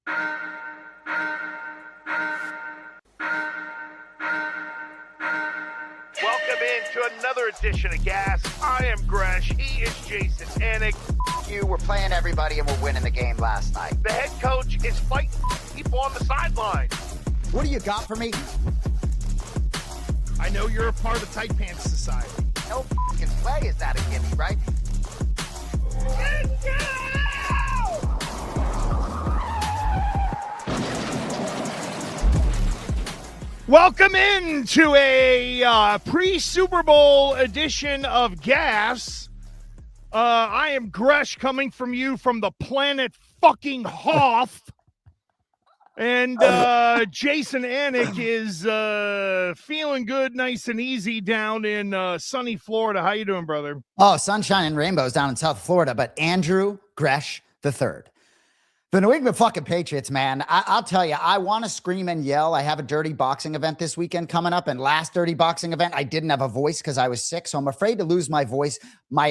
Welcome into another edition of Gas. I am Gresh. He is Jason Anik. We're playing everybody and we're winning the game last night. The head coach is fighting people on the sideline. What do you got for me? I know you're a part of Tight Pants Society. No fucking way is that a gimme, right? Welcome into a pre-Super Bowl edition of Gas. I am Gresh, coming from you from the planet fucking Hoth. And Jason Anik is feeling good, nice and easy down in sunny Florida. How you doing, brother? Oh, sunshine and rainbows down in South Florida. But Andrew Gresh III. The New England fucking Patriots, man. I'll tell you, I want to scream and yell. I have a dirty boxing event this weekend coming up, and last dirty boxing event, I didn't have a voice because I was sick, so I'm afraid to lose my voice. My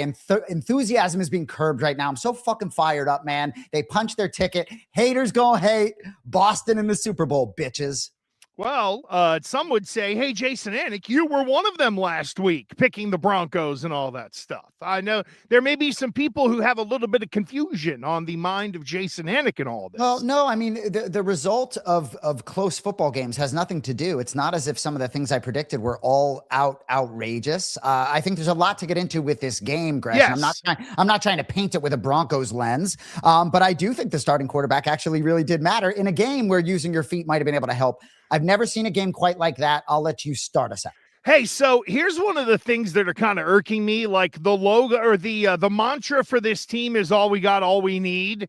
enthusiasm is being curbed right now. I'm so fucking fired up, man. They punched their ticket. Haters gonna hate. Boston in the Super Bowl, bitches. Well, some would say, hey, Jason Anik, you were one of them last week, picking the Broncos and all that stuff. I know there may be some people who have a little bit of confusion on the mind of Jason Anik and all this. Well, no, I mean, the result of close football games has nothing to do. It's not as if some of the things I predicted were all outrageous. I think there's a lot to get into with this game, Gresh. Yes. I'm not trying to paint it with a Broncos lens, but I do think the starting quarterback actually really did matter in a game where using your feet might have been able to help. I've never seen a game quite like that. I'll let you start us out. Hey, so here's one of the things that are kind of irking me, like the logo or the mantra for this team is all we got, all we need.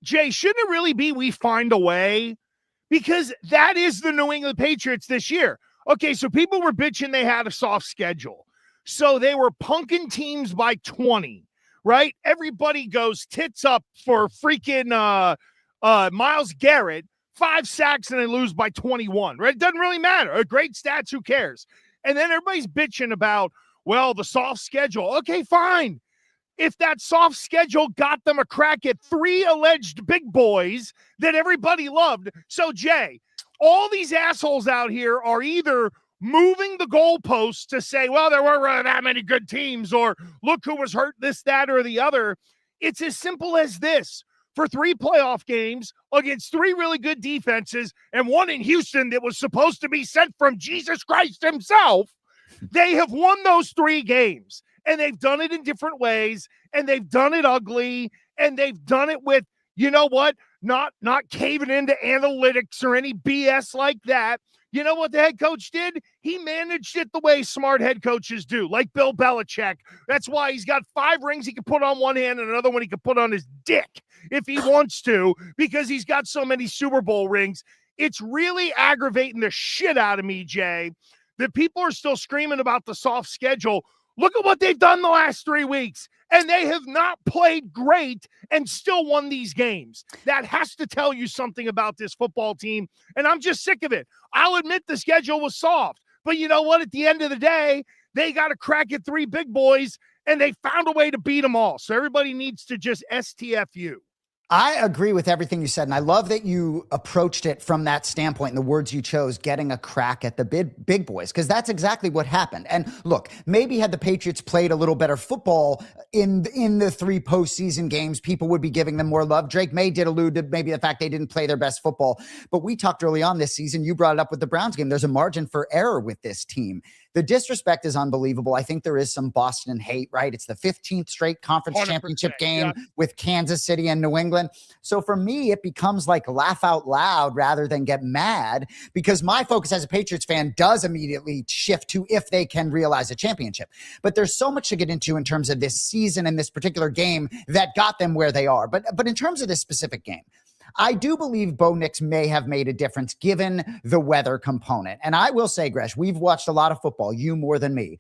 Jay, shouldn't it really be we find a way? Because that is the New England Patriots this year. Okay, so people were bitching they had a soft schedule. So they were punking teams by 20, right? Everybody goes tits up for freaking Myles Garrett. 5 sacks and they lose by 21, right? It doesn't really matter. Great stats, who cares? And then everybody's bitching about, well, the soft schedule. Okay, fine. If that soft schedule got them a crack at 3 alleged big boys that everybody loved. So, Jay, all these assholes out here are either moving the goalposts to say, well, there weren't really that many good teams, or look who was hurt, this, that, or the other. It's as simple as this. For 3 playoff games against 3 really good defenses and one in Houston that was supposed to be sent from Jesus Christ himself, they have won those 3 games. And they've done it in different ways, and they've done it ugly, and they've done it with, you know what, not caving into analytics or any BS like that. You know what the head coach did? He managed it the way smart head coaches do, like Bill Belichick. That's why he's got 5 rings he can put on one hand and another one he can put on his dick if he wants to, because he's got so many Super Bowl rings. It's really aggravating the shit out of me, Jay, that people are still screaming about the soft schedule. Look at what they've done the last 3 weeks, and they have not played great and still won these games. That has to tell you something about this football team, and I'm just sick of it. I'll admit the schedule was soft, but you know what? At the end of the day, they got a crack at 3 big boys, and they found a way to beat them all. So everybody needs to just STFU. I agree with everything you said, and I love that you approached it from that standpoint and the words you chose, getting a crack at the big boys, because that's exactly what happened. And look, maybe had the Patriots played a little better football in the 3 postseason games, people would be giving them more love. Drake Maye did allude to maybe the fact they didn't play their best football, but we talked early on this season, you brought it up with the Browns game, there's a margin for error with this team. The disrespect is unbelievable. I think there is some Boston hate, right? It's the 15th straight conference championship game with Kansas City and New England. So for me, it becomes like laugh out loud rather than get mad, because my focus as a Patriots fan does immediately shift to if they can realize a championship. But there's so much to get into in terms of this season and this particular game that got them where they are. But in terms of this specific game, I do believe Bo Nix may have made a difference given the weather component. And I will say, Gresh, we've watched a lot of football, you more than me.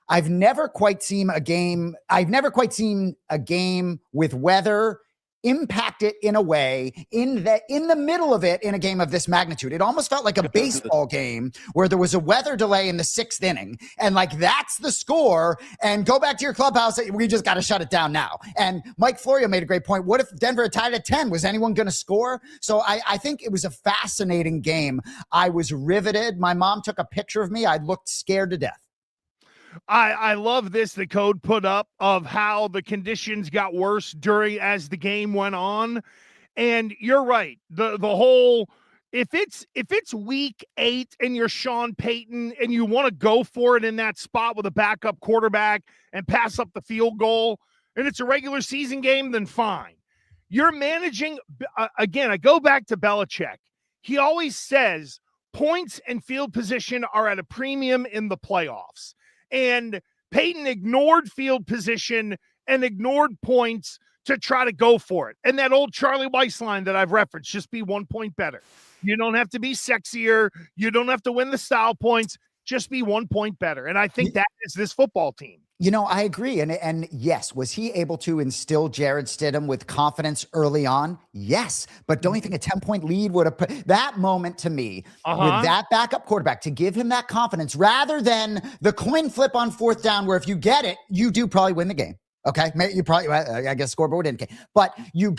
I've never quite seen a game with weather impact it in a way in the middle of it in a game of this magnitude. It almost felt like a baseball game where there was a weather delay in the 6th inning, and like that's the score, and go back to your clubhouse. We just got to shut it down now. And Mike Florio made a great point. What if Denver had tied at 10? Was anyone going to score? So I think it was a fascinating game. I was riveted. My mom took a picture of me. I looked scared to death. I love this, the code put up of how the conditions got worse as the game went on. And you're right. The whole, if it's week 8 and you're Sean Payton and you want to go for it in that spot with a backup quarterback and pass up the field goal, and it's a regular season game, then fine. You're managing, again, I go back to Belichick. He always says points and field position are at a premium in the playoffs. And Peyton ignored field position and ignored points to try to go for it. And that old Charlie Weiss line that I've referenced, just be 1 point better. You don't have to be sexier. You don't have to win the style points. Just be 1 point better. And I think that is this football team. You know, I agree. And yes, was he able to instill Jared Stidham with confidence early on? Yes. But don't you think a 10-point lead would have put that moment to me with that backup quarterback to give him that confidence rather than the coin flip on 4th down, where if you get it, you do probably win the game. Okay. You probably, I guess scoreboard indicate, but you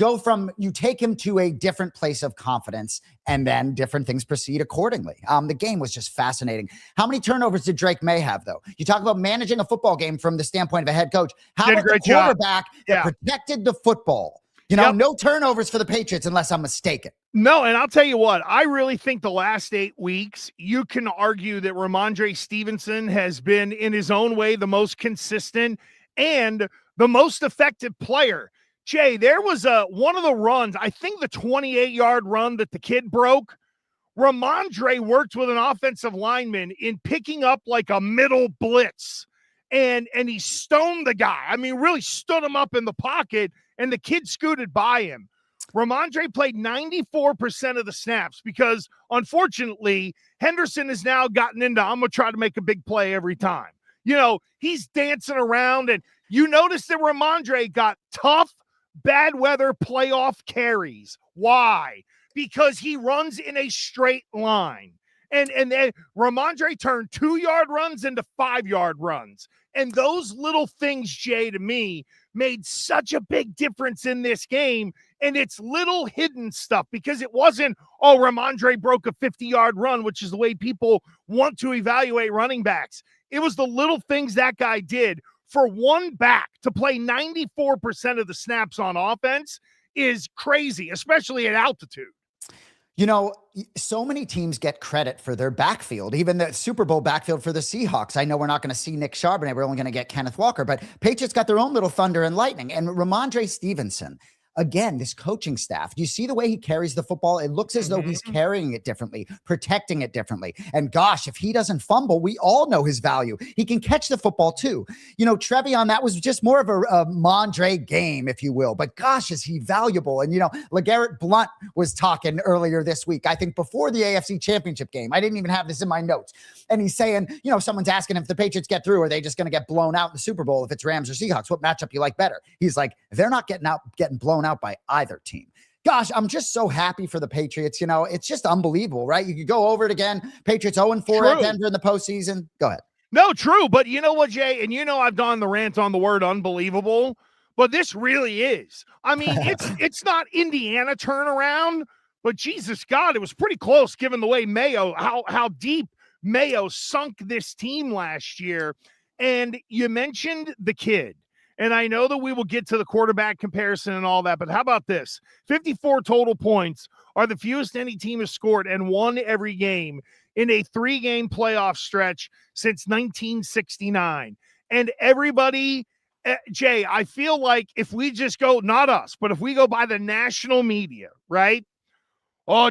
take him to a different place of confidence, and then different things proceed accordingly. The game was just fascinating. How many turnovers did Drake Maye have, though? You talk about managing a football game from the standpoint of a head coach. How about the quarterback that protected the football? No turnovers for the Patriots unless I'm mistaken. No, and I'll tell you what, I really think the last 8 weeks, you can argue that Ramondre Stevenson has been, in his own way, the most consistent and the most effective player. Jay, there was one of the runs, I think the 28-yard run that the kid broke. Ramondre worked with an offensive lineman in picking up like a middle blitz, and he stoned the guy. I mean, really stood him up in the pocket, and the kid scooted by him. Ramondre played 94% of the snaps because, unfortunately, Henderson has now gotten into, I'm going to try to make a big play every time. He's dancing around, and you notice that Ramondre got tough, bad weather playoff carries. Why? Because he runs in a straight line. And then Ramondre turned 2-yard runs into 5-yard runs. And those little things, Jay, to me, made such a big difference in this game. And it's little hidden stuff, because it wasn't, Ramondre broke a 50-yard run, which is the way people want to evaluate running backs. It was the little things that guy did. For one back to play 94% of the snaps on offense is crazy, especially at altitude. So many teams get credit for their backfield, even the Super Bowl backfield for the Seahawks. I know we're not going to see Nick Charbonnet. We're only going to get Kenneth Walker, but Patriots got their own little thunder and lightning. And Ramondre Stevenson, again, this coaching staff, do you see the way he carries the football? It looks as though he's carrying it differently, protecting it differently. And gosh, if he doesn't fumble, we all know his value. He can catch the football too. Trevion, that was just more of a Mondre game, if you will. But gosh, is he valuable? And, LeGarrette Blount was talking earlier this week, I think before the AFC Championship game. I didn't even have this in my notes. And he's saying, someone's asking if the Patriots get through, are they just going to get blown out in the Super Bowl if it's Rams or Seahawks? What matchup you like better? He's like, they're not getting blown out by either team. Gosh, I'm just so happy for the Patriots. It's just unbelievable, right? You could go over it again. Patriots 0-4 at Denver in the postseason. Go ahead. No, true. But you know what, Jay? And I've gone the rant on the word unbelievable, but this really is. I mean, it's not Indiana turnaround, but Jesus God, it was pretty close given the way how deep Mayo sunk this team last year. And you mentioned the kid. And I know that we will get to the quarterback comparison and all that, but how about this? 54 total points are the fewest any team has scored and won every game in a 3-game playoff stretch since 1969. And everybody, Jay, I feel like if we just go, not us, but if we go by the national media, right?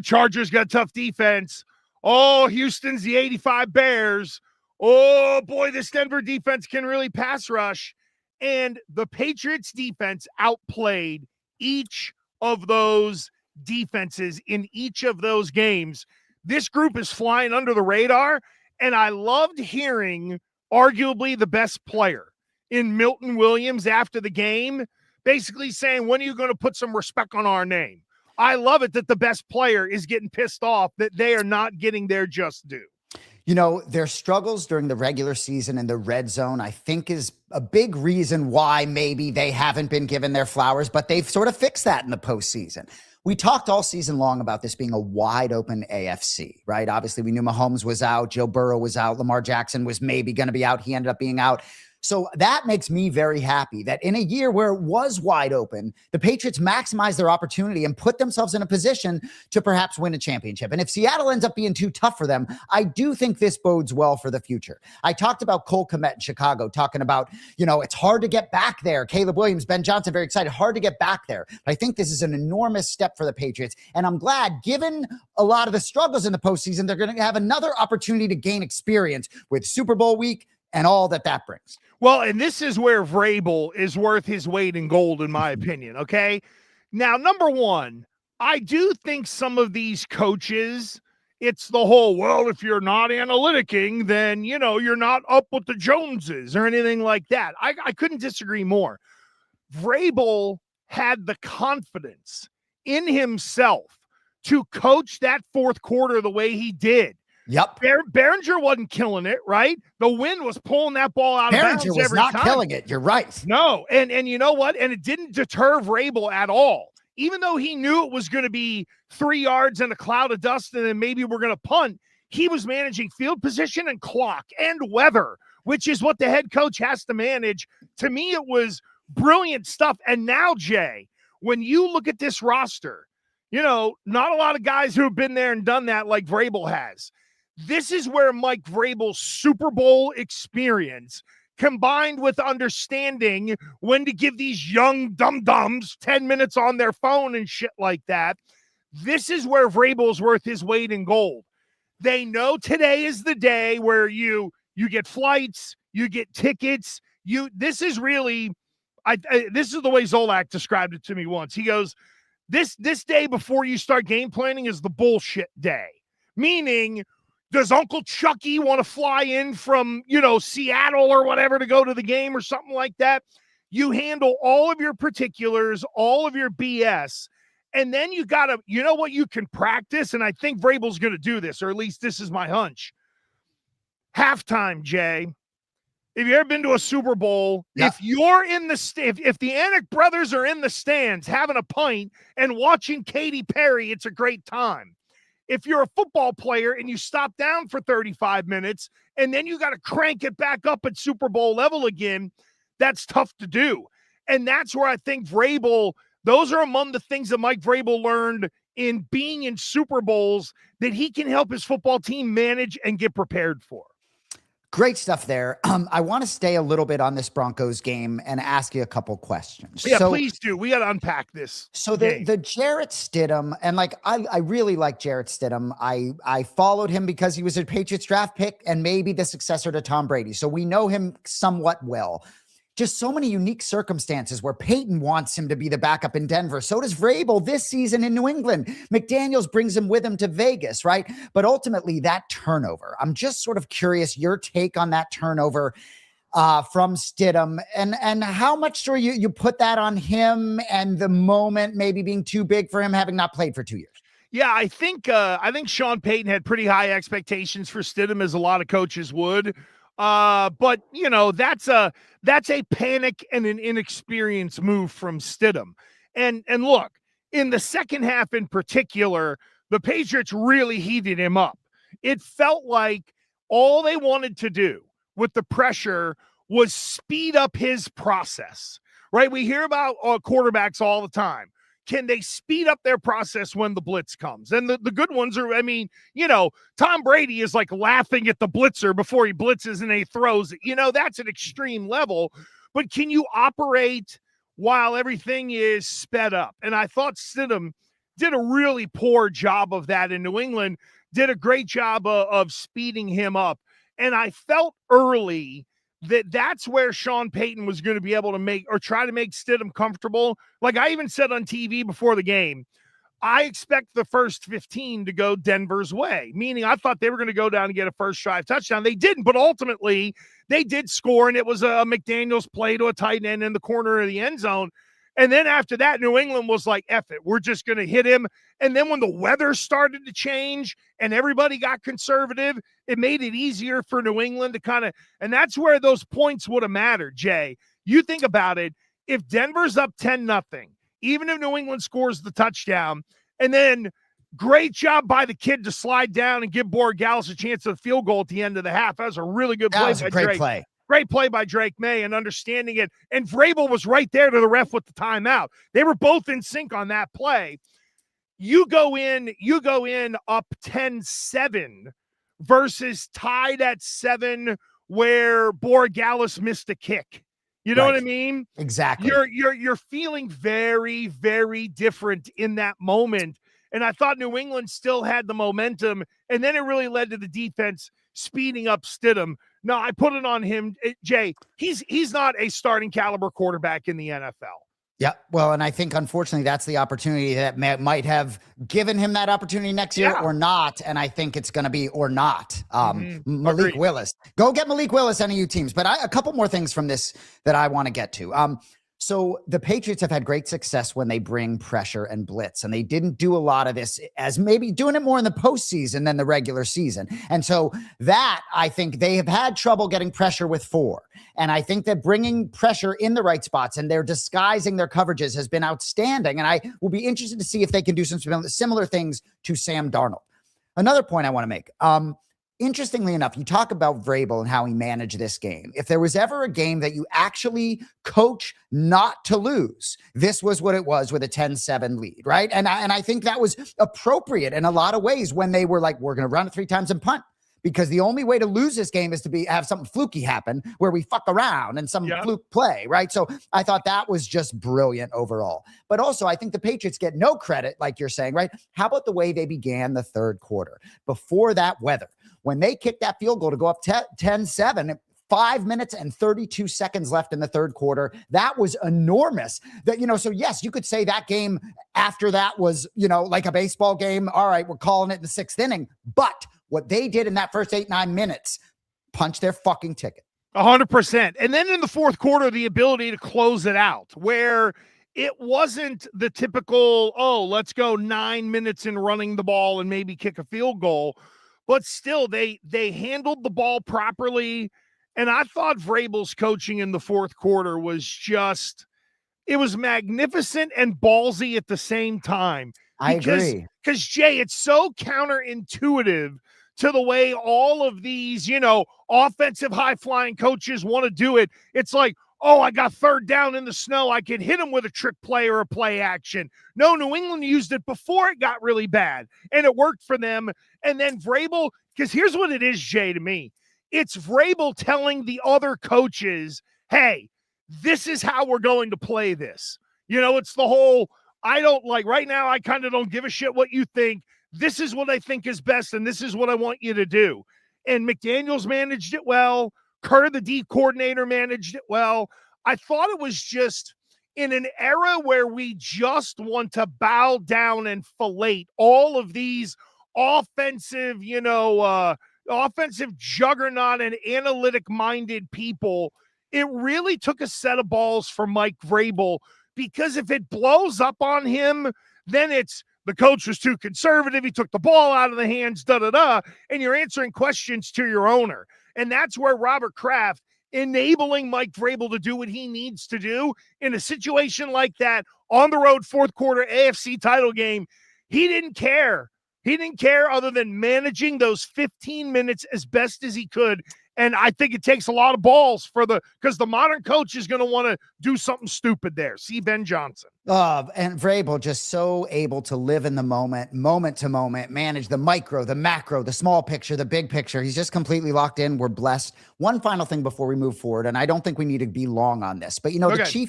Chargers got tough defense. Houston's the 85 Bears. Oh, boy, this Denver defense can really pass rush. And the Patriots defense outplayed each of those defenses in each of those games. This group is flying under the radar, and I loved hearing arguably the best player in Milton Williams after the game, basically saying, when are you going to put some respect on our name? I love it that the best player is getting pissed off that they are not getting their just due. You know, their struggles during the regular season in the red zone, I think, is a big reason why maybe they haven't been given their flowers, but they've sort of fixed that in the postseason. We talked all season long about this being a wide open AFC, right? Obviously, we knew Mahomes was out, Joe Burrow was out, Lamar Jackson was maybe going to be out. He ended up being out. So that makes me very happy that in a year where it was wide open, the Patriots maximized their opportunity and put themselves in a position to perhaps win a championship. And if Seattle ends up being too tough for them, I do think this bodes well for the future. I talked about Cole Kmet in Chicago, talking about, it's hard to get back there. Caleb Williams, Ben Johnson, very excited, hard to get back there. But I think this is an enormous step for the Patriots. And I'm glad, given a lot of the struggles in the postseason, they're going to have another opportunity to gain experience with Super Bowl week and all that brings. Well, and this is where Vrabel is worth his weight in gold, in my opinion, okay? Now, number one, I do think some of these coaches, it's the whole, well, if you're not analyticing, then, you're not up with the Joneses or anything like that. I couldn't disagree more. Vrabel had the confidence in himself to coach that fourth quarter the way he did. Yep. Behringer wasn't killing it, right? The wind was pulling that ball out of bounds every time. Behringer was not killing it. You're right. No, and you know what? And it didn't deter Vrabel at all. Even though he knew it was going to be 3 yards and a cloud of dust and then maybe we're going to punt, he was managing field position and clock and weather, which is what the head coach has to manage. To me, it was brilliant stuff. And now, Jay, when you look at this roster, not a lot of guys who have been there and done that like Vrabel has. This is where Mike Vrabel's Super Bowl experience combined with understanding when to give these young dum-dums 10 minutes on their phone and shit like that. This is where Vrabel's worth his weight in gold. They know today is the day where you get flights, you get tickets. This is really, this is the way Zolak described it to me once. He goes, this day before you start game planning is the bullshit day. Meaning, does Uncle Chucky want to fly in from, Seattle or whatever to go to the game or something like that? You handle all of your particulars, all of your BS, and then you got to, what you can practice, and I think Vrabel's going to do this, or at least this is my hunch. Halftime, Jay. If you've ever been to a Super Bowl, yeah. If you're in if the Anik brothers are in the stands having a pint and watching Katy Perry, it's a great time. If you're a football player and you stop down for 35 minutes and then you got to crank it back up at Super Bowl level again, that's tough to do. And that's where I think Vrabel, those are among the things that Mike Vrabel learned in being in Super Bowls that he can help his football team manage and get prepared for. Great stuff there. I want to stay a little bit on this Broncos game and ask you a couple questions. Yeah, please do. We got to unpack this. So the Jarrett Stidham, and I really like Jarrett Stidham. I followed him because he was a Patriots draft pick and maybe the successor to Tom Brady. So we know him somewhat well. Just so many unique circumstances where Peyton wants him to be the backup in Denver. So does Vrabel this season in New England. McDaniels brings him with him to Vegas, right? But ultimately that turnover, I'm just sort of curious your take on that turnover from Stidham and how much do you put that on him and the moment maybe being too big for him having not played for 2 years? Yeah, I think Sean Payton had pretty high expectations for Stidham, as a lot of coaches would. But that's a panic and an inexperienced move from Stidham. And look, in the second half in particular, the Patriots really heated him up. It felt like all they wanted to do with the pressure was speed up his process, right? We hear about quarterbacks all the time. Can they speed up their process when the blitz comes? And the good ones are, Tom Brady is like laughing at the blitzer before he blitzes and he throws it. That's an extreme level. But can you operate while everything is sped up? And I thought Stidham did a really poor job of that in New England, did a great job of speeding him up. And I felt early that's where Sean Payton was going to be able to try to make Stidham comfortable. Like I even said on TV before the game, I expect the first 15 to go Denver's way, meaning I thought they were going to go down and get a first drive touchdown. They didn't, but ultimately they did score, and it was a McDaniels play to a tight end in the corner of the end zone. And then after that, New England was like, F it, we're just going to hit him. And then when the weather started to change and everybody got conservative, it made it easier for New England to kind of, and that's where those points would have mattered, Jay. You think about it, if Denver's up 10-0, even if New England scores the touchdown, and then great job by the kid to slide down and give Borregales a chance at the field goal at the end of the half. That was a really good play. That was a great play. Great play by Drake Maye and understanding it. And Vrabel was right there to the ref with the timeout. They were both in sync on that play. You go in up 10-7 versus tied at 7 where Borregales missed a kick. You know what I mean? Exactly. You're feeling very, very different in that moment. And I thought New England still had the momentum, and then it really led to the defense speeding up Stidham. No, I put it on him, Jay. He's not a starting caliber quarterback in the NFL. Yeah, well, and I think unfortunately that's the opportunity that might have given him that opportunity next year or not. And I think it's going to be or not. Malik Willis, go get Malik Willis, any of you teams. But a couple more things from this that I want to get to. So the Patriots have had great success when they bring pressure and blitz, and they didn't do a lot of this, as maybe doing it more in the postseason than the regular season. And so that, I think they have had trouble getting pressure with 4. And I think that bringing pressure in the right spots and they're disguising their coverages has been outstanding. And I will be interested to see if they can do some similar things to Sam Darnold. Another point I want to make. Interestingly enough, you talk about Vrabel and how he managed this game. If there was ever a game that you actually coach not to lose, this was what it was with a 10-7 lead, right? And I think that was appropriate in a lot of ways when they were like, we're going to run it 3 times and punt. Because the only way to lose this game is to have something fluky happen where we fuck around and some fluke play, right? So I thought that was just brilliant overall. But also, I think the Patriots get no credit, like you're saying, right? How about the way they began the third quarter? Before that weather, when they kicked that field goal to go up 10-7, 5 minutes and 32 seconds left in the third quarter. That was enormous. That, so yes, you could say that game after that was, like a baseball game. All right, we're calling it in the 6th inning. But what they did in that first 8-9 minutes, punch their fucking ticket. 100%. And then in the fourth quarter, the ability to close it out where it wasn't the typical, let's go 9 minutes in running the ball and maybe kick a field goal. But still, they handled the ball properly. And I thought Vrabel's coaching in the fourth quarter was it was magnificent and ballsy at the same time. I agree. Because, Jay, it's so counterintuitive to the way all of these, offensive high-flying coaches want to do it. It's like, I got third down in the snow. I can hit him with a trick play or a play action. No, New England used it before it got really bad, and it worked for them. And then Vrabel, because here's what it is, Jay, to me. It's Vrabel telling the other coaches, hey, this is how we're going to play this. It's the whole, right now, I kind of don't give a shit what you think. This is what I think is best, and this is what I want you to do. And McDaniels managed it well. Kerr, the D coordinator, managed it well. I thought it was just in an era where we just want to bow down and fillet all of these offensive, offensive juggernaut and analytic-minded people. It really took a set of balls for Mike Vrabel, because if it blows up on him, then it's the coach was too conservative. He took the ball out of the hands, and you're answering questions to your owner. And that's where Robert Kraft enabling Mike Vrabel to do what he needs to do in a situation like that on the road, fourth quarter AFC title game. He didn't care. He didn't care other than managing those 15 minutes as best as he could. And I think it takes a lot of balls because the modern coach is going to want to do something stupid there. See Ben Johnson. And Vrabel just so able to live in the moment to moment, manage the micro, the macro, the small picture, the big picture. He's just completely locked in. We're blessed. One final thing before we move forward, and I don't think we need to be long on this, but okay.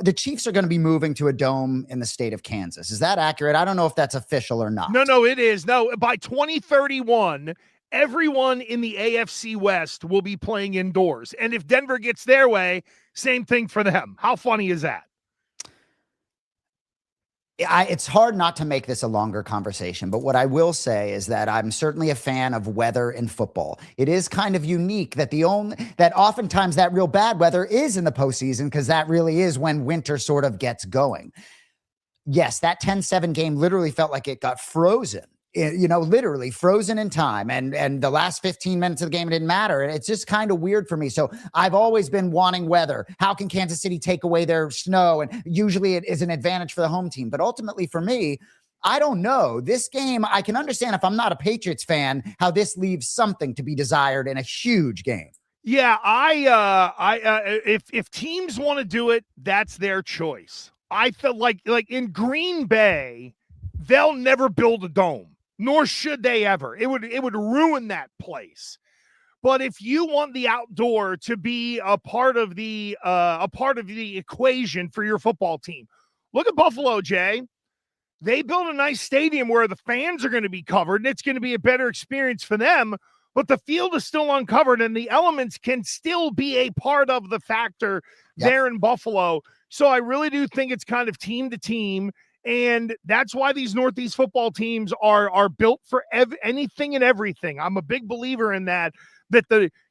The Chiefs are going to be moving to a dome in the state of Kansas. Is that accurate? I don't know if that's official or not. No, it is. No, by 2031, everyone in the AFC West will be playing indoors. And if Denver gets their way, same thing for them. How funny is that? It's hard not to make this a longer conversation, but what I will say is that I'm certainly a fan of weather in football. It is kind of unique that that oftentimes that real bad weather is in the postseason, because that really is when winter sort of gets going. Yes, that 10-7 game literally felt like it got frozen. Literally frozen in time, and the last 15 minutes of the game, it didn't matter. And it's just kind of weird for me. So I've always been wanting weather. How can Kansas City take away their snow? And usually it is an advantage for the home team. But ultimately for me, I don't know. This game, I can understand if I'm not a Patriots fan, how this leaves something to be desired in a huge game. Yeah, if teams want to do it, that's their choice. I feel like in Green Bay, they'll never build a dome, nor should they ever. It would ruin that place. But if you want the outdoor to be a part of the equation for your football team, look at Buffalo, Jay. They built a nice stadium where the fans are going to be covered, and it's going to be a better experience for them. But the field is still uncovered, and the elements can still be a part of the factor there in Buffalo. So I really do think it's kind of team to team. And that's why these Northeast football teams are built for anything and everything. I'm a big believer in that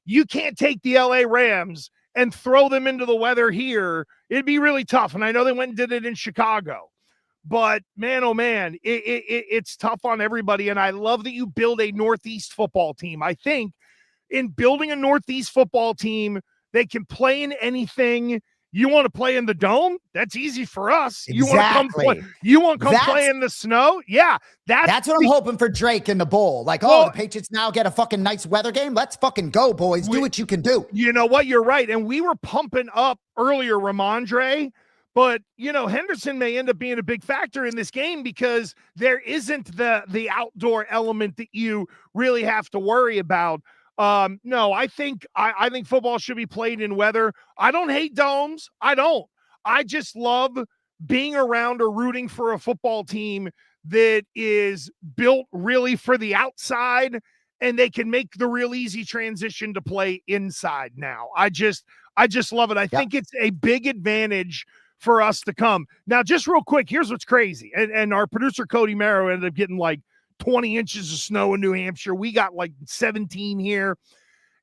you can't take the LA Rams and throw them into the weather here. It'd be really tough. And I know they went and did it in Chicago. But man, oh man, it's tough on everybody. And I love that you build a Northeast football team. I think in building a Northeast football team, they can play in anything. You want to play in the dome? That's easy for us. Exactly. You want to come play in the snow? Yeah. That's what I'm hoping for Drake in the bowl. Like, the Patriots now get a fucking nice weather game. Let's fucking go, boys. Do what you can do. You know what? You're right. And we were pumping up earlier Ramondre, but, Henderson may end up being a big factor in this game because there isn't the outdoor element that you really have to worry about. No, I think football should be played in weather. I don't hate domes. I don't. I just love being around or rooting for a football team that is built really for the outside, and they can make the real easy transition to play inside now. I just love it. I think it's a big advantage for us to come. Now, just real quick, here's what's crazy. And our producer, Cody Merrow, ended up getting like 20 inches of snow in New Hampshire. We got like 17 here.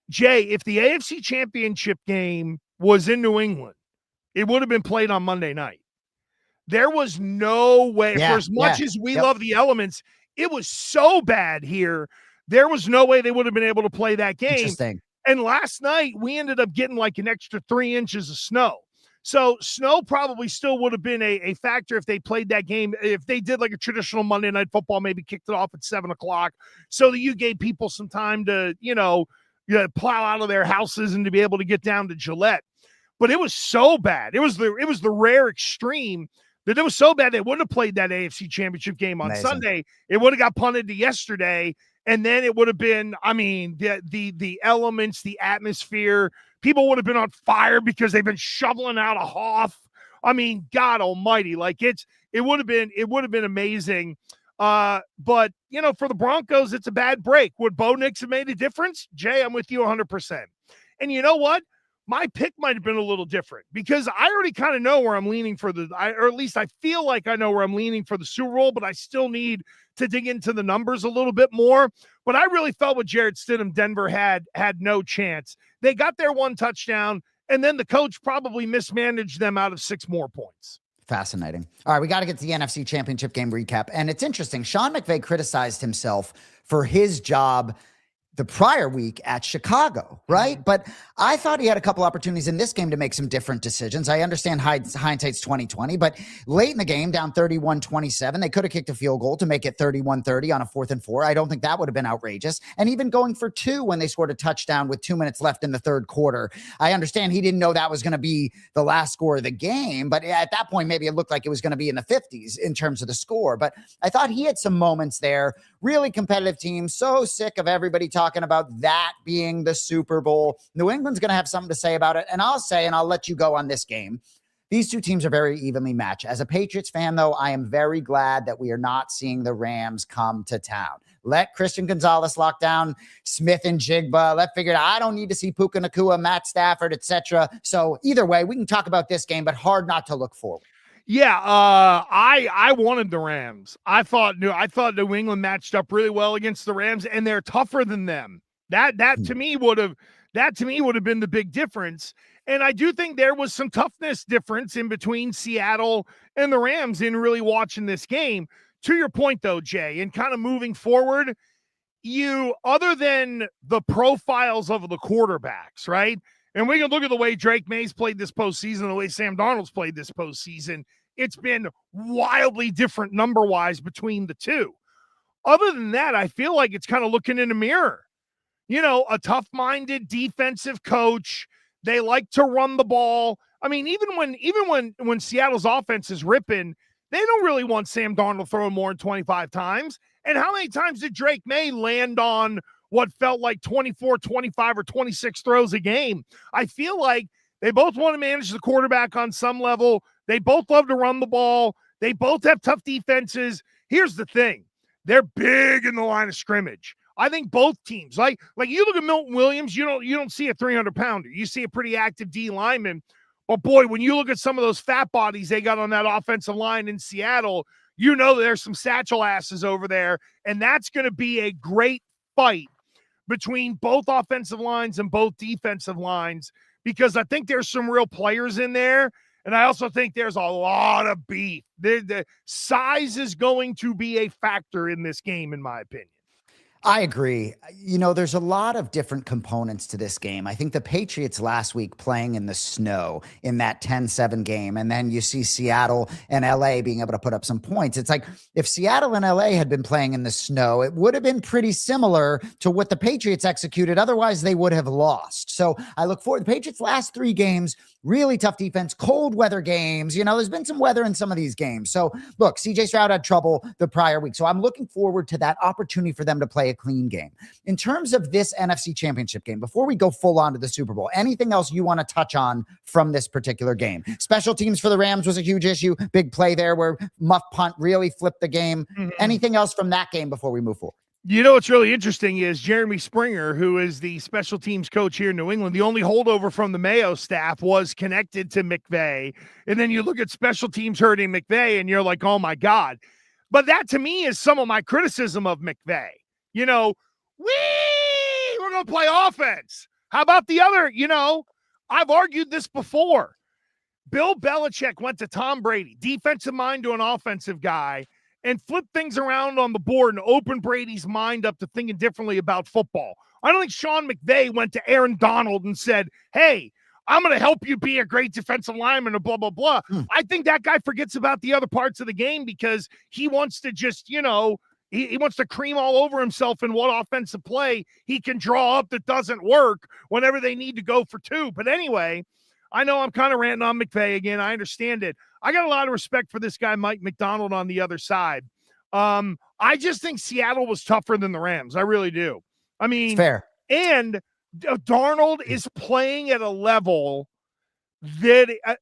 Jay, if the AFC Championship game was in New England, it would have been played on Monday night. There was no way, for as much as we love the elements, it was so bad here. There was no way they would have been able to play that game. Interesting. And last night, we ended up getting like an extra 3 inches of snow. So snow probably still would have been a factor if they played that game. If they did like a traditional Monday Night Football, maybe kicked it off at 7:00 so that you gave people some time to, plow out of their houses and to be able to get down to Gillette. But it was so bad. It was the rare extreme that it was so bad they wouldn't have played that AFC Championship game on Sunday. It would have got punted to yesterday. And then it would have been, the elements, the atmosphere. People would have been on fire because they've been shoveling out a Hoff. God almighty, it would have been amazing. But for the Broncos, it's a bad break. Would Bo Nix have made a difference? Jay, I'm with you 100%. And you know what? My pick might have been a little different because I already kind of know where I'm leaning for or at least I feel like I know where I'm leaning for the Super Bowl, but I still need to dig into the numbers a little bit more. But I really felt with Jarrett Stidham, Denver had no chance. They got their one touchdown, and then the coach probably mismanaged them out of 6 more points. Fascinating. All right, we got to get to the NFC Championship game recap. And it's interesting. Sean McVay criticized himself for his job the prior week at Chicago, right? But I thought he had a couple opportunities in this game to make some different decisions. I understand hindsight's 20/20, but late in the game, down 31-27, they could have kicked a field goal to make it 31-30 on a 4th and 4. I don't think that would have been outrageous. And even going for 2 when they scored a touchdown with 2 minutes left in the third quarter. I understand he didn't know that was going to be the last score of the game, but at that point, maybe it looked like it was going to be in the 50s in terms of the score. But I thought he had some moments there. Really competitive team. So sick of everybody talking about that being the Super Bowl. New England's going to have something to say about it. And I'll say, and I'll let you go on this game, these two teams are very evenly matched. As a Patriots fan, though, I am very glad that we are not seeing the Rams come to town. Let Christian Gonzalez lock down Smith and Jigba. Let's figure it out. I don't need to see Puka Nacua, Matt Stafford, etc. So either way, we can talk about this game, but hard not to look forward. Yeah, I wanted the Rams. I thought New England matched up really well against the Rams, and they're tougher than them. That to me would have been the big difference. And I do think there was some toughness difference in between Seattle and the Rams in really watching this game. To your point though, Jay, and kind of moving forward, other than the profiles of the quarterbacks, right? And we can look at the way Drake Maye's played this postseason, the way Sam Darnold's played this postseason. It's been wildly different number-wise between the two. Other than that, I feel like it's kind of looking in a mirror. A tough-minded defensive coach. They like to run the ball. I mean, even when Seattle's offense is ripping, they don't really want Sam Darnold throwing more than 25 times. And how many times did Drake Maye land on what felt like 24, 25, or 26 throws a game? I feel like they both want to manage the quarterback on some level. They both love to run the ball. They both have tough defenses. Here's the thing. They're big in the line of scrimmage. I think both teams, like you look at Milton Williams, you don't see a 300-pounder. You see a pretty active D lineman. But boy, when you look at some of those fat bodies they got on that offensive line in Seattle, you know there's some satchel asses over there, and that's going to be a great fight between both offensive lines and both defensive lines, because I think there's some real players in there, and I also think there's a lot of beef. The size is going to be a factor in this game, in my opinion. I agree. There's a lot of different components to this game. I think the Patriots last week playing in the snow in that 10-7 game, and then you see Seattle and LA being able to put up some points. It's like if Seattle and LA had been playing in the snow, it would have been pretty similar to what the Patriots executed. Otherwise, they would have lost. So I look forward. The Patriots' last 3 games, really tough defense, cold weather games. There's been some weather in some of these games. So look, CJ Stroud had trouble the prior week. So I'm looking forward to that opportunity for them to play a clean game. In terms of this NFC Championship game, before we go full on to the Super Bowl, anything else you want to touch on from this particular game? Special teams for the Rams was a huge issue. Big play there where muff punt really flipped the game. Mm-hmm. Anything else from that game before we move forward? What's really interesting is Jeremy Springer, who is the special teams coach here in New England, the only holdover from the Mayo staff was connected to McVay. And then you look at special teams hurting McVay and you're like, oh my God. But that to me is some of my criticism of McVay. We're going to play offense. How about the other, I've argued this before. Bill Belichick went to Tom Brady, defensive mind to an offensive guy, and flipped things around on the board and opened Brady's mind up to thinking differently about football. I don't think Sean McVay went to Aaron Donald and said, hey, I'm going to help you be a great defensive lineman and blah, blah, blah. I think that guy forgets about the other parts of the game because he wants to just, he wants to cream all over himself in what offensive play he can draw up that doesn't work whenever they need to go for 2. But anyway, I know I'm kind of ranting on McVay again. I understand it. I got a lot of respect for this guy, Mike McDonald, on the other side. I just think Seattle was tougher than the Rams. I really do. I mean, it's fair. And Darnold is playing at a level that,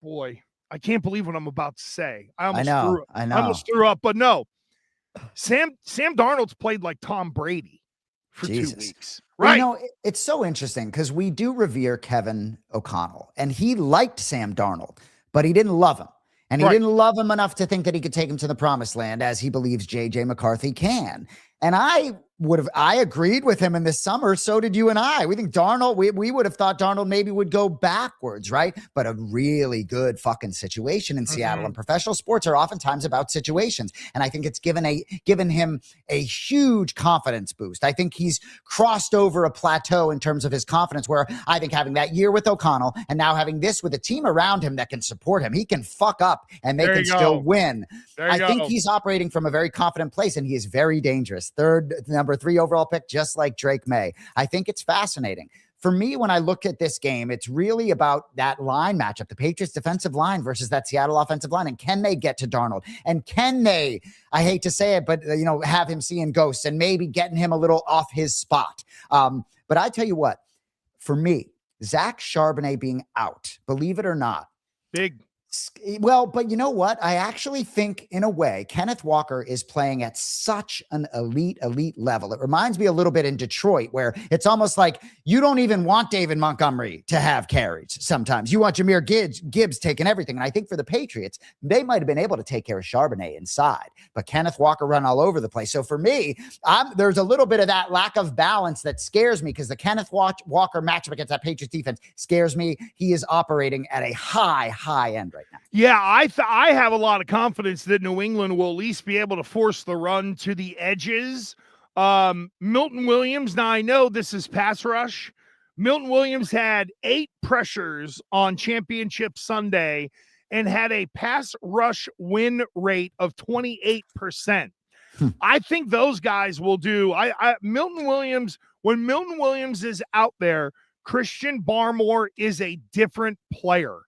boy, I can't believe what I'm about to say. I almost threw up, but no. Sam Darnold's played like Tom Brady for 2 weeks. Right. It's so interesting because we do revere Kevin O'Connell, and he liked Sam Darnold, but he didn't love him. And he didn't love him enough to think that he could take him to the promised land as he believes J.J. McCarthy can. And I agreed with him in this summer. So did you and I. We think Darnold, we would have thought Darnold maybe would go backwards, right? But a really good fucking situation in Seattle, and professional sports are oftentimes about situations. And I think it's given him a huge confidence boost. I think he's crossed over a plateau in terms of his confidence, where I think having that year with O'Connell and now having this with a team around him that can support him, he can fuck up and they can still win. I think he's operating from a very confident place, and he is very dangerous. Number 3 overall pick, just like Drake Maye. I think it's fascinating. For me, when I look at this game, it's really about that line matchup, the Patriots defensive line versus that Seattle offensive line. And can they get to Darnold? And can they, I hate to say it, but have him seeing ghosts and maybe getting him a little off his spot. But I tell you what, for me, Zach Charbonnet being out, believe it or not, big. Well, but you know what? I actually think, in a way, Kenneth Walker is playing at such an elite level. It reminds me a little bit in Detroit, where it's almost like you don't even want David Montgomery to have carries sometimes. You want Jahmyr Gibbs taking everything. And I think for the Patriots, they might have been able to take care of Charbonnet inside, but Kenneth Walker run all over the place. So for me, there's a little bit of that lack of balance that scares me, because the Kenneth Walker matchup against that Patriots defense scares me. He is operating at a high end right now. Yeah, I have a lot of confidence that New England will at least be able to force the run to the edges. Milton Williams, now I know this is pass rush. Milton Williams had 8 pressures on Championship Sunday and had a pass rush win rate of 28%. I think those guys will do. Milton Williams, when Milton Williams is out there, Christian Barmore is a different player.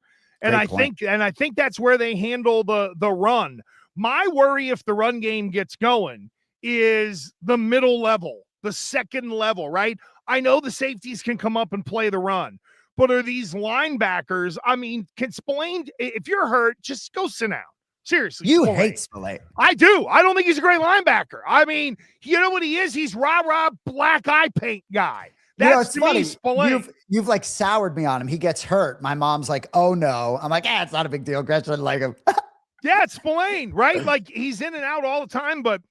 And I think that's where they handle the run. My worry, if the run game gets going, is the middle level, the second level, right? I know the safeties can come up and play the run, but are these linebackers? I mean, can Spillane, if you're hurt, just go sit down. Seriously. You hate Spillane. I do. I don't think he's a great linebacker. I mean, you know what he is? He's rah-rah black eye paint guy. That's funny. You've like soured me on him. He gets hurt. My mom's like, oh no. I'm like, it's not a big deal. Gresh doesn't like him. Yeah, it's Spillane, right? Like, he's in and out all the time, but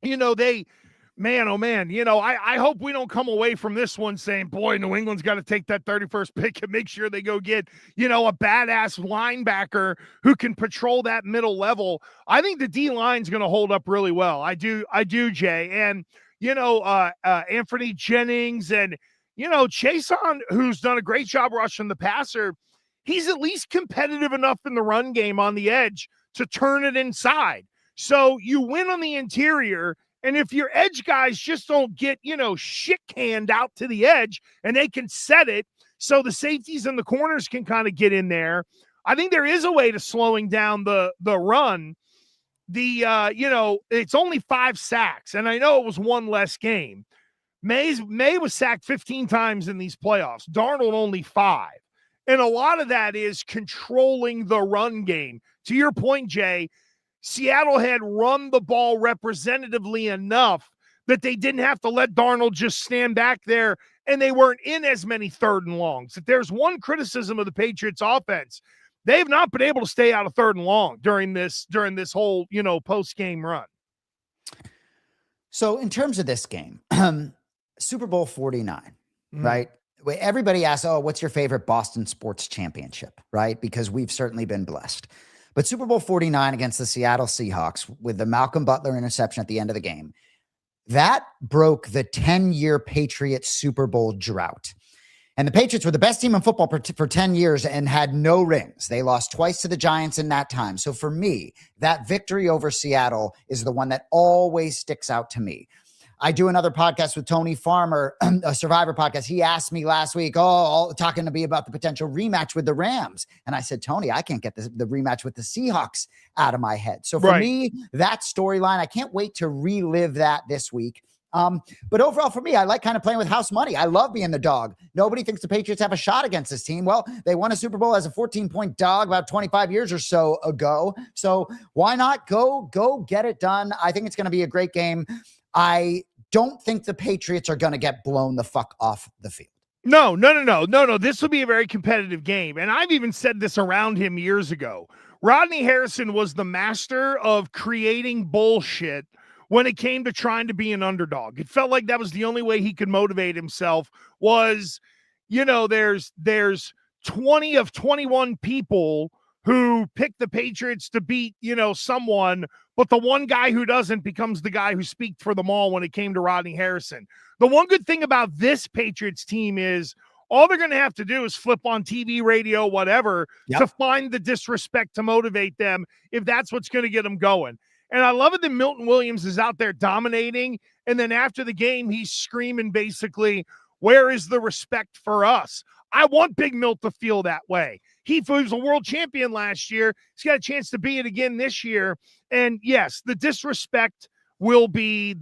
man, oh man, I hope we don't come away from this one saying, boy, New England's got to take that 31st pick and make sure they go get, a badass linebacker who can patrol that middle level. I think the D line's going to hold up really well. I do, Jay. And, Anthony Jennings and, Chason, who's done a great job rushing the passer, he's at least competitive enough in the run game on the edge to turn it inside. So you win on the interior, and if your edge guys just don't get, shit canned out to the edge and they can set it so the safeties and the corners can kind of get in there, I think there is a way to slowing down the run. It's only 5 sacks, and I know it was one less game. Maye was sacked 15 times in these playoffs. Darnold only 5. And a lot of that is controlling the run game. To your point, Jay, Seattle had run the ball representatively enough that they didn't have to let Darnold just stand back there, and they weren't in as many 3rd and longs. If there's one criticism of the Patriots offense, they've not been able to stay out of 3rd and long during this whole, post-game run. So in terms of this game, Super Bowl 49, right? Everybody asks, oh, what's your favorite Boston sports championship, right? Because we've certainly been blessed. But Super Bowl 49 against the Seattle Seahawks with the Malcolm Butler interception at the end of the game, that broke the 10-year Patriots Super Bowl drought. And the Patriots were the best team in football for 10 years and had no rings. They lost twice to the Giants in that time. So for me, that victory over Seattle is the one that always sticks out to me. I do another podcast with Tony Farmer, a Survivor podcast. He asked me last week, talking to me about the potential rematch with the Rams. And I said, Tony, I can't get the rematch with the Seahawks out of my head. So for me, that storyline, I can't wait to relive that this week. But overall for me, I like kind of playing with house money. I love being the dog. Nobody thinks the Patriots have a shot against this team. Well, they won a Super Bowl as a 14-point dog about 25 years or so ago. So why not go get it done? I think it's going to be a great game. I don't think the Patriots are going to get blown the fuck off the field. No. This will be a very competitive game. And I've even said this around him years ago. Rodney Harrison was the master of creating bullshit when it came to trying to be an underdog. It felt like that was the only way he could motivate himself was, there's 20 of 21 people who pick the Patriots to beat, someone, but the one guy who doesn't becomes the guy who speaked for them all when it came to Rodney Harrison. The one good thing about this Patriots team is all they're going to have to do is flip on TV, radio, whatever, to find the disrespect to motivate them if that's what's going to get them going. And I love it that Milton Williams is out there dominating, and then after the game, he's screaming basically, where is the respect for us? I want Big Milt to feel that way. He was a world champion last year. He's got a chance to be it again this year. And yes, the disrespect will be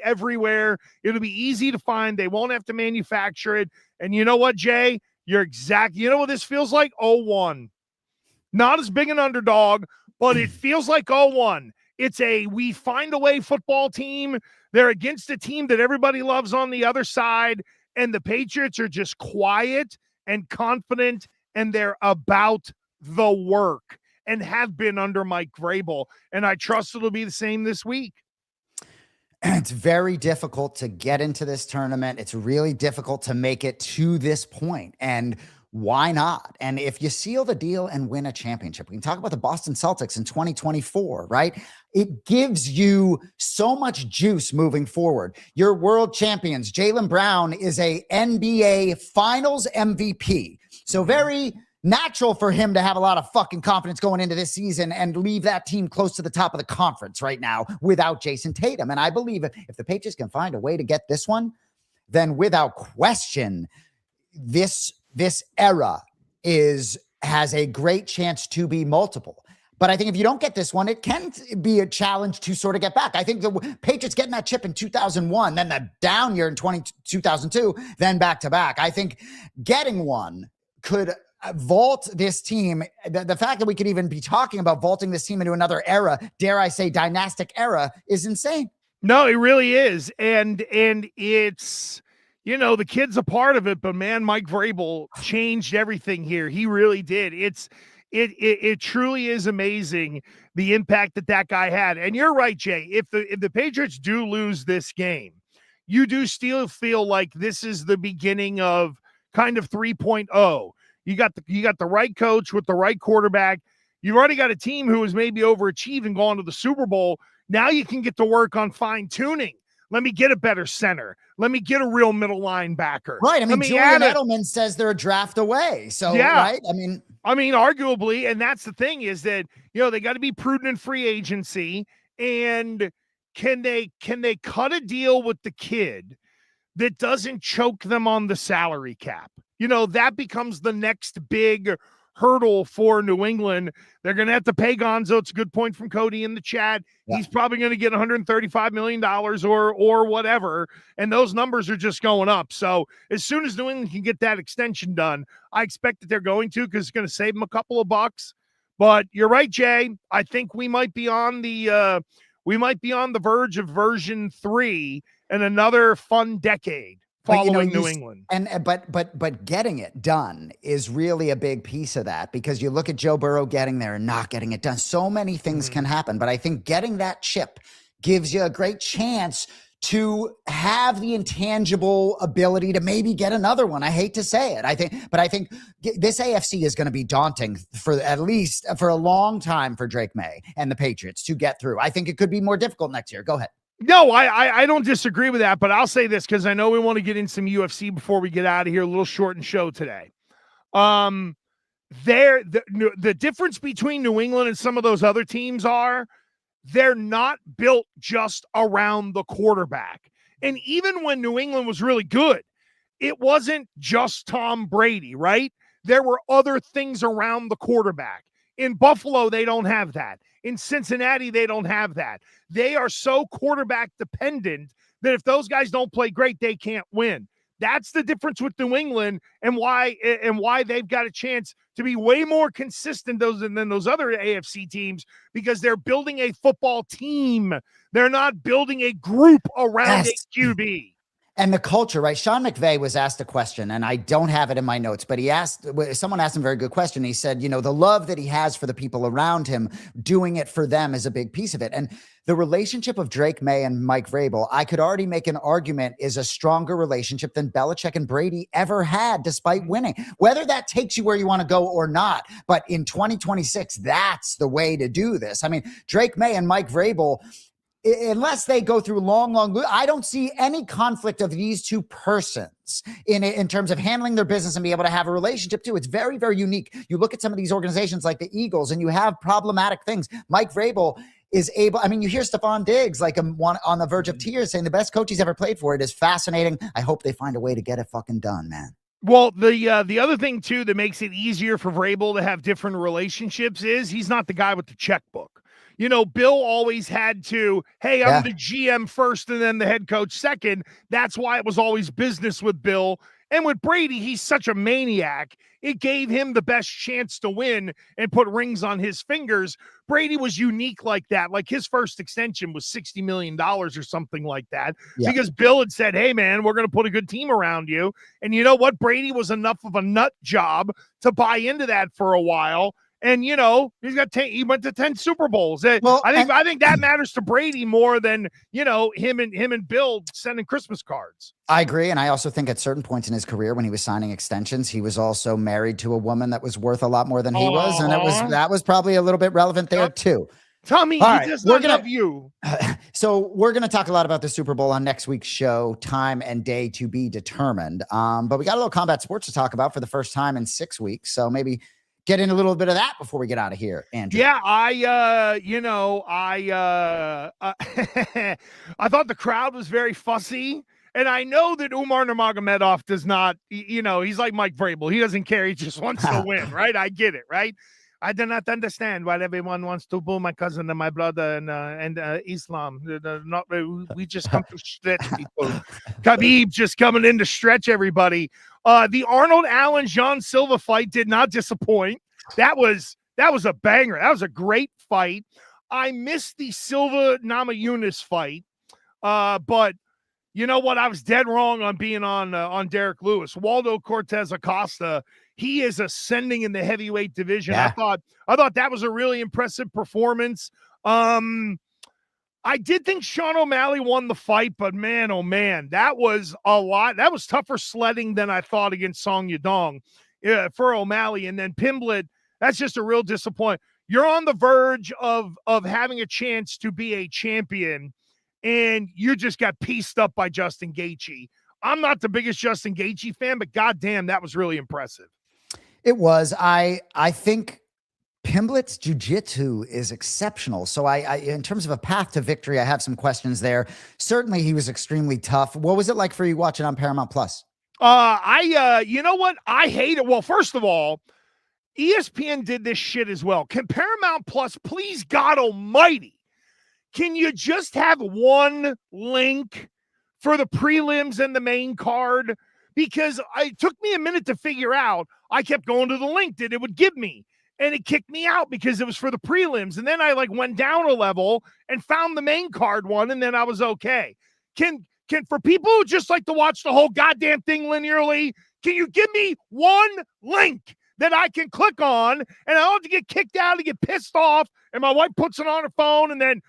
everywhere. It'll be easy to find. They won't have to manufacture it. And you know what, Jay? You know what this feels like? 0-1. Not as big an underdog, but it feels like 0-1. It's a we find a way football team. They're against a team that everybody loves on the other side, and the Patriots are just quiet and confident, and they're about the work and have been under Mike Vrabel, and I trust it'll be the same this week. It's very difficult to get into this tournament. It's really difficult to make it to this point. And why not? And if you seal the deal and win a championship, we can talk about the Boston Celtics in 2024, right? It gives you so much juice moving forward. You're world champions. Jaylen Brown is a NBA Finals MVP. So very natural for him to have a lot of fucking confidence going into this season and leave that team close to the top of the conference right now without Jason Tatum. And I believe if the Patriots can find a way to get this one, then without question, this era has a great chance to be multiple. But I think if you don't get this one, it can be a challenge to sort of get back. I think the Patriots getting that chip in 2001, then the down year in 2002, then back-to-back. I think getting one could vault this team. The fact that we could even be talking about vaulting this team into another era, dare I say dynastic era, is insane. No, it really is. And it's... the kid's a part of it, but man, Mike Vrabel changed everything here. He really did. It truly is amazing the impact that guy had. And you're right, Jay. If the Patriots do lose this game, you do still feel like this is the beginning of kind of 3.0. You got the right coach with the right quarterback. You've already got a team who has maybe overachieved and gone to the Super Bowl. Now you can get to work on fine tuning. Let me get a better center. Let me get a real middle linebacker. Right. I mean, Julian Edelman says they're a draft away. So, yeah. Right. I mean, arguably, and that's the thing is that, they got to be prudent in free agency. And can they cut a deal with the kid that doesn't choke them on the salary cap? That becomes the next big hurdle for New England. They're going to have to pay Gonzo. It's a good point from Cody in the chat. Yeah. He's probably going to get $135 million or whatever. And those numbers are just going up. So as soon as New England can get that extension done, I expect that they're going to, because it's going to save them a couple of bucks. But you're right, Jay. I think we might be on the verge of version 3 and another fun decade following New England. But getting it done is really a big piece of that, because you look at Joe Burrow getting there and not getting it done. So many things can happen, but I think getting that chip gives you a great chance to have the intangible ability to maybe get another one. I hate to say it. I think this AFC is going to be daunting for at least for a long time for Drake Maye and the Patriots to get through. I think it could be more difficult next year. Go ahead. No, I don't disagree with that, but I'll say this because I know we want to get in some UFC before we get out of here. A little short and show today. The difference between New England and some of those other teams are they're not built just around the quarterback. And even when New England was really good, it wasn't just Tom Brady, right? There were other things around the quarterback. In Buffalo, they don't have that. In Cincinnati, they don't have that. They are so quarterback dependent that if those guys don't play great, they can't win. That's the difference with New England and why they've got a chance to be way more consistent than those other AFC teams, because they're building a football team. They're not building a group around a QB. And the culture, right? Sean McVay was asked a question, and I don't have it in my notes, but someone asked him a very good question. He said, the love that he has for the people around him, doing it for them is a big piece of it. And the relationship of Drake Maye and Mike Vrabel, I could already make an argument, is a stronger relationship than Belichick and Brady ever had, despite winning. Whether that takes you where you want to go or not, but in 2026, that's the way to do this. I mean, Drake Maye and Mike Vrabel, unless they go through long, I don't see any conflict of these two persons in terms of handling their business and be able to have a relationship too. It's very, very unique. You look at some of these organizations like the Eagles and you have problematic things. Mike Vrabel is able, you hear Stephon Diggs like on the verge of tears saying the best coach he's ever played for. It is fascinating. I hope they find a way to get it fucking done, man. Well, the other thing too that makes it easier for Vrabel to have different relationships is he's not the guy with the checkbook. Bill always had to, hey, I'm the GM first and then the head coach second. That's why it was always business with Bill. And with Brady, he's such a maniac. it gave him the best chance to win and put rings on his fingers. Brady was unique like that. Like his first extension was $60 million or something like that, because Bill had said, hey man, we're going to put a good team around you. And you know what? Brady was enough of a nut job to buy into that for a while. And he went to 10 Super Bowls. I think that matters to Brady more than, him and Bill sending Christmas cards. I agree. And I also think at certain points in his career, when he was signing extensions, he was also married to a woman that was worth a lot more than he was. And that was probably a little bit relevant there too. Tommy, he does not love you. So we're going to talk a lot about the Super Bowl on next week's show, time and day to be determined. But we got a little combat sports to talk about for the first time in 6 weeks. So maybe get in a little bit of that before we get out of here, Andrew. Yeah, I thought the crowd was very fussy. And I know that Umar Nurmagomedov does not, he's like Mike Vrabel. He doesn't care. He just wants to win, right? I get it, right? I do not understand why everyone wants to boo my cousin and my brother and Islam. We just come to stretch people. Khabib just coming in to stretch everybody. The Arnold Allen John Silva fight did not disappoint. That was a banger. That was a great fight. I missed the Silva Namajunas fight, but you know what? I was dead wrong on being on Derek Lewis. Waldo Cortez Acosta, he is ascending in the heavyweight division. Yeah. I thought that was a really impressive performance. I did think Sean O'Malley won the fight, but man, oh man, that was a lot. That was tougher sledding than I thought against Song Yadong for O'Malley. And then Pimblett, that's just a real disappointment. You're on the verge of having a chance to be a champion, and you just got pieced up by Justin Gaethje. I'm not the biggest Justin Gaethje fan, but goddamn, that was really impressive. It was. I think Pimblett's jiu-jitsu is exceptional. So I, in terms of a path to victory, I have some questions there. Certainly he was extremely tough. What was it like for you watching on Paramount Plus? You know what? I hate it. Well, first of all, ESPN did this shit as well. Can Paramount Plus, please God almighty, can you just have one link for the prelims and the main card? Because it took me a minute to figure out. I kept going to the link that it would give me, and it kicked me out because it was for the prelims. And then I went down a level and found the main card one, and then I was okay. Can for people who just like to watch the whole goddamn thing linearly, can you give me one link that I can click on, and I don't have to get kicked out and get pissed off, and my wife puts it on her phone, and then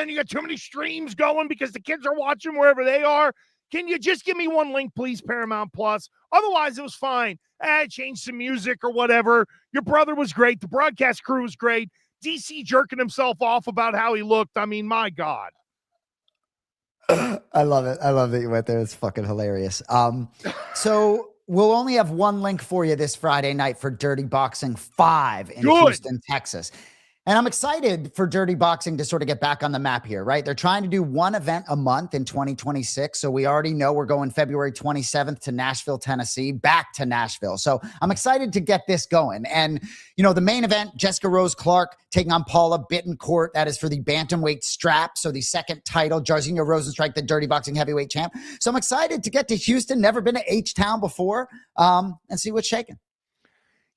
you got too many streams going because the kids are watching wherever they are. Can you just give me one link, please, Paramount Plus? Otherwise, it was fine. Change some music or whatever. Your brother was great. The broadcast crew was great. DC jerking himself off about how he looked. I mean, my God. I love it. I love that you went there. It's fucking hilarious. So we'll only have one link for you this Friday night for Dirty Boxing 5 in Houston, Texas. And I'm excited for Dirty Boxing to sort of get back on the map here, right? They're trying to do one event a month in 2026. So we already know we're going February 27th to Nashville, Tennessee, back to Nashville. So I'm excited to get this going. And, the main event, Jessica Rose Clark taking on Paula Bittencourt. That is for the bantamweight strap. So the second title, Jairzinho Rozenstruik, the Dirty Boxing heavyweight champ. So I'm excited to get to Houston. Never been to H-Town before, and see what's shaking.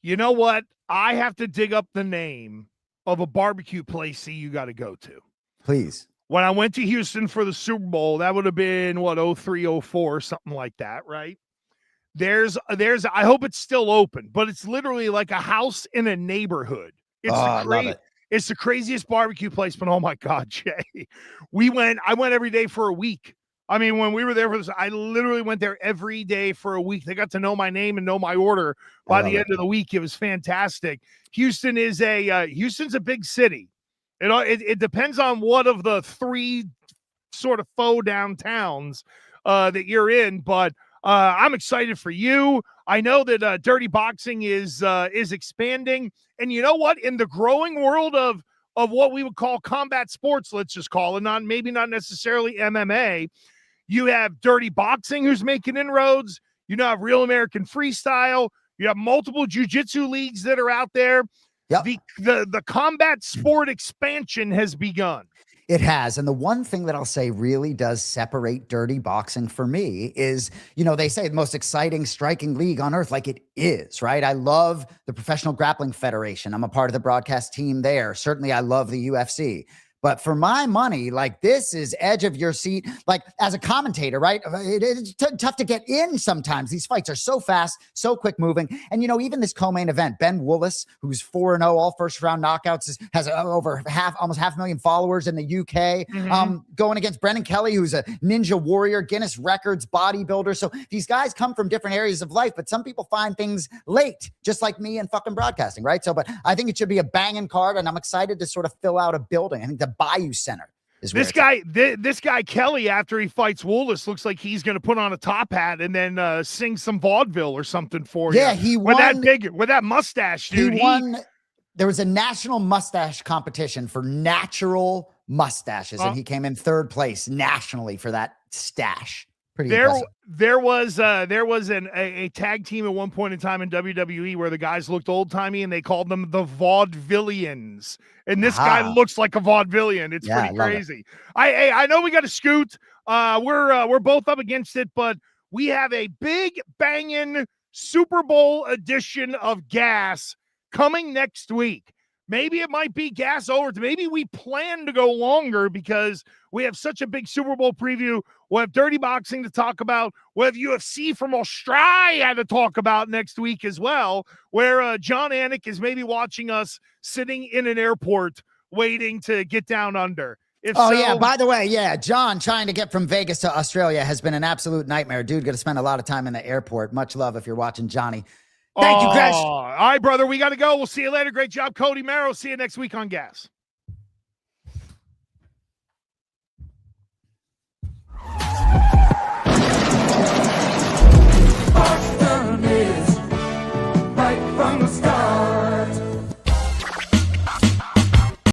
You know what? I have to dig up the name of a barbecue place you got to go to. Please. When I went to Houston for the Super Bowl, that would have been 03, 04, something like that, right? There's I hope it's still open, but it's literally like a house in a neighborhood. I love it. It's the craziest barbecue place, but oh my God, Jay. I went every day for a week. I mean, when we were there for this, I literally went there every day for a week. They got to know my name and know my order by the end of the week. It was fantastic. Houston's a big city. It depends on what of the three sort of faux downtowns that you're in, but I'm excited for you. I know that Dirty Boxing is expanding, and you know what? In the growing world of what we would call combat sports, let's just call it, not necessarily MMA. You have Dirty Boxing who's making inroads. You have Real American Freestyle. You have multiple jiu-jitsu leagues that are out there. Yep. The combat sport expansion has begun. It has. And the one thing that I'll say really does separate dirty boxing for me is, they say the most exciting striking league on earth, like it is, right? I love the Professional Grappling Federation. I'm a part of the broadcast team there. Certainly I love the UFC. But for my money, like this is edge of your seat. Like as a commentator, right? It's tough to get in sometimes. These fights are so fast, so quick moving. And, even this co-main event, Ben Willis, who's 4-0, all first round knockouts, has over almost 500,000 followers in the UK, going against Brendan Kelly, who's a ninja warrior, Guinness records, bodybuilder. So these guys come from different areas of life, but some people find things late, just like me and fucking broadcasting, right? So, but I think it should be a banging card, and I'm excited to sort of fill out a building. I think the Bayou Center is this guy Kelly, after he fights Willis, looks like he's going to put on a top hat and then sing some vaudeville or something for you. Yeah, he won with that mustache, dude. He won. There was a national mustache competition for natural mustaches, and he came in 3rd place nationally for that stash. There was a tag team at one point in time in WWE where the guys looked old timey and they called them the Vaudevillians. And this guy looks like a vaudevillian. It's pretty crazy. I know we got to scoot. We're both up against it, but we have a big banging Super Bowl edition of Gas coming next week. Maybe it might be Gas over. Maybe we plan to go longer because we have such a big Super Bowl preview. We'll have dirty boxing to talk about. We'll have UFC from Australia to talk about next week as well, where John Anik is maybe watching us sitting in an airport waiting to get down under. Yeah. By the way, John trying to get from Vegas to Australia has been an absolute nightmare. Dude, going to spend a lot of time in the airport. Much love if you're watching Johnny. Thank you, Gresh. All right, brother. We got to go. We'll see you later. Great job, Cody Merrow. See you next week on Gas. Boston is right from the start.